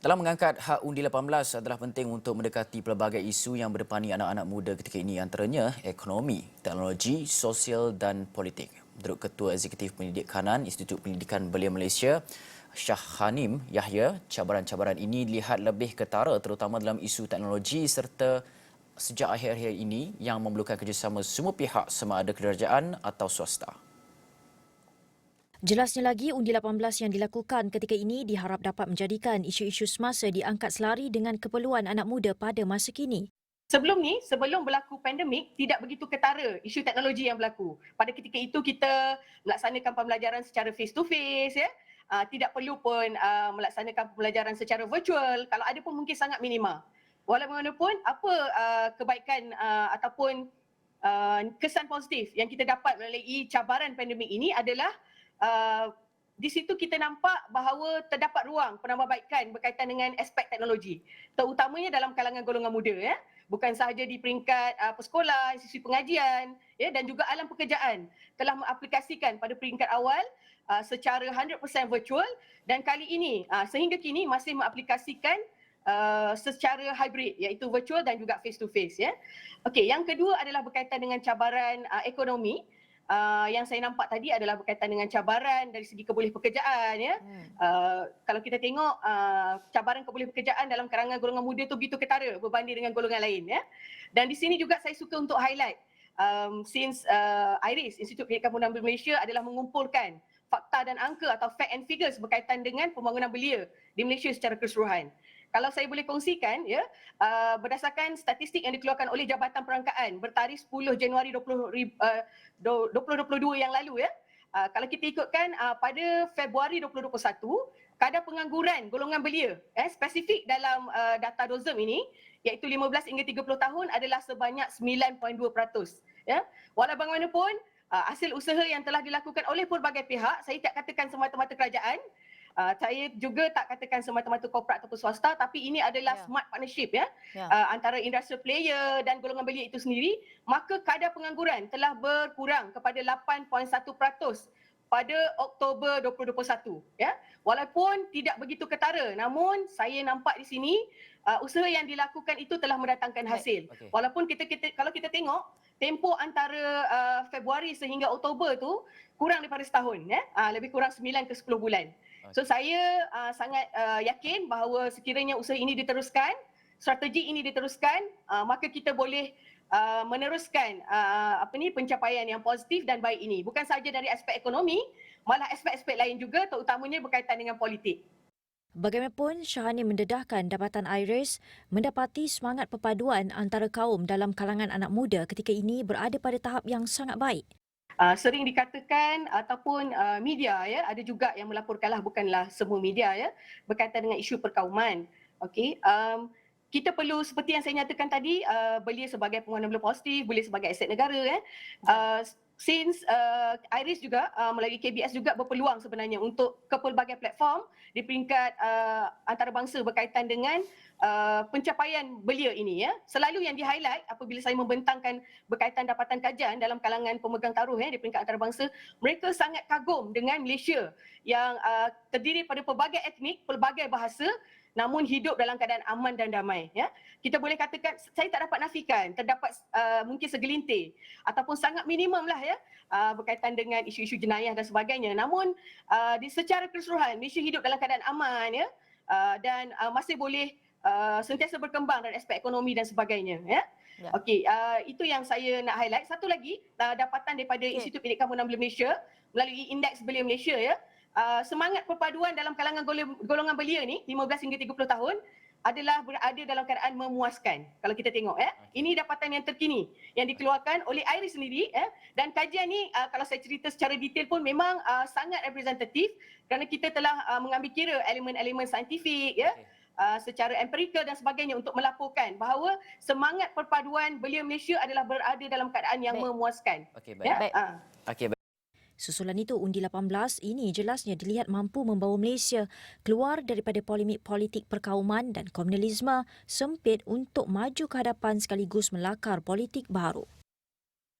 Dalam mengangkat hak undi 18 adalah penting untuk mendekati pelbagai isu yang berdepani anak-anak muda ketika ini, antaranya ekonomi, teknologi, sosial dan politik. Menurut Ketua Eksekutif Pendidikanan Institut Pendidikan Belia Malaysia, Shah Hanim Yahya, cabaran-cabaran ini dilihat lebih ketara terutama dalam isu teknologi serta sejak akhir-akhir ini yang memerlukan kerjasama semua pihak sama ada kerajaan atau swasta. Jelasnya lagi, undi 18 yang dilakukan ketika ini diharap dapat menjadikan isu-isu semasa diangkat selari dengan keperluan anak muda pada masa kini. Sebelum berlaku pandemik, tidak begitu ketara isu teknologi yang berlaku. Pada ketika itu kita melaksanakan pembelajaran secara face to face, ya. Tidak perlu pun melaksanakan pembelajaran secara virtual. Kalau ada pun mungkin sangat minima. Walaupun apa kebaikan ataupun kesan positif yang kita dapat melalui cabaran pandemik ini adalah di situ kita nampak bahawa terdapat ruang penambahbaikan berkaitan dengan aspek teknologi, terutamanya dalam kalangan golongan muda, ya. Bukan sahaja di peringkat persekolah, institusi pengajian, ya, dan juga alam pekerjaan telah mengaplikasikan pada peringkat awal secara 100% virtual, dan kali ini sehingga kini masih mengaplikasikan secara hybrid, iaitu virtual dan juga face to face, ya. Okey, yang kedua adalah berkaitan dengan cabaran ekonomi. Yang saya nampak tadi adalah berkaitan dengan cabaran dari segi keboleh pekerjaan, ya. Kalau kita tengok cabaran keboleh pekerjaan dalam kalangan golongan muda tu begitu ketara berbanding dengan golongan lain, ya. Dan di sini juga saya suka untuk highlight since IRIS, Institut Pendidikan Menambah Malaysia, adalah mengumpulkan fakta dan angka atau fact and figures berkaitan dengan pembangunan belia di Malaysia secara keseluruhan. Kalau saya boleh kongsikan, ya, berdasarkan statistik yang dikeluarkan oleh Jabatan Perangkaan bertarikh 10 Januari 2022 yang lalu, ya. Kalau kita ikutkan pada Februari 2021, kadar pengangguran golongan belia spesifik dalam data DOSM ini, iaitu 15 hingga 30 tahun adalah sebanyak 9.2%, ya. Walau bagaimanapun hasil usaha yang telah dilakukan oleh pelbagai pihak, saya tak katakan semata-mata kerajaan, saya juga tak katakan semata-mata korporat ataupun swasta, tapi ini adalah smart partnership, ya. Antara industrial player dan golongan belia itu sendiri, maka kadar pengangguran telah berkurang kepada 8.1% pada Oktober 2021, ya. Walaupun tidak begitu ketara, namun saya nampak di sini usaha yang dilakukan itu telah mendatangkan hasil. Okay. Walaupun kalau kita tengok tempoh antara Februari sehingga Oktober tu kurang daripada setahun, ya. Lebih kurang 9 ke 10 bulan. So saya sangat yakin bahawa sekiranya usaha ini diteruskan, strategi ini diteruskan, maka kita boleh meneruskan pencapaian yang positif dan baik ini. Bukan sahaja dari aspek ekonomi, malah aspek-aspek lain juga, terutamanya berkaitan dengan politik. Bagaimanapun, Syahani mendedahkan Jabatan IRIS mendapati semangat perpaduan antara kaum dalam kalangan anak muda ketika ini berada pada tahap yang sangat baik. Sering dikatakan ataupun media, ya, ada juga yang melaporkanlah, bukanlah semua media, ya, berkaitan dengan isu perkauman. Okey, kita perlu seperti yang saya nyatakan tadi, belia sebagai pengguna belia positif, belia sebagai aset negara, ya. Since IRIS juga melalui KBS juga berpeluang sebenarnya untuk ke pelbagai platform di peringkat antarabangsa berkaitan dengan pencapaian belia ini, ya. Selalu yang di-highlight apabila saya membentangkan berkaitan dapatan kajian dalam kalangan pemegang taruh, ya, di peringkat antarabangsa, mereka sangat kagum dengan Malaysia yang terdiri pada pelbagai etnik, pelbagai bahasa, namun hidup dalam keadaan aman dan damai, ya. Kita boleh katakan, saya tak dapat nafikan terdapat mungkin segelintir ataupun sangat minimum lah, ya, berkaitan dengan isu-isu jenayah dan sebagainya. Namun secara keseluruhan Malaysia hidup dalam keadaan aman, ya, dan masih boleh sentiasa berkembang dari aspek ekonomi dan sebagainya, ya. Okey, itu yang saya nak highlight. Satu lagi dapatan daripada Institut Pendidikan Menambah Belia Malaysia melalui Indeks Belia Malaysia, ya. Semangat perpaduan dalam kalangan golongan belia ni 15 hingga 30 tahun adalah berada dalam keadaan memuaskan. Kalau kita tengok, ya. Ini dapatan yang terkini yang dikeluarkan oleh IRIS sendiri, ya. Dan kajian ni kalau saya cerita secara detail pun memang sangat representatif kerana kita telah mengambil kira elemen-elemen saintifik, ya. Secara empirikal dan sebagainya untuk melaporkan bahawa semangat perpaduan belia Malaysia adalah berada dalam keadaan yang memuaskan. Okey, baik. Ya? Okey, baik. Susulan itu, undi 18 ini jelasnya dilihat mampu membawa Malaysia keluar daripada polemik politik perkauman dan komunalisme sempit untuk maju ke hadapan sekaligus melakar politik baru.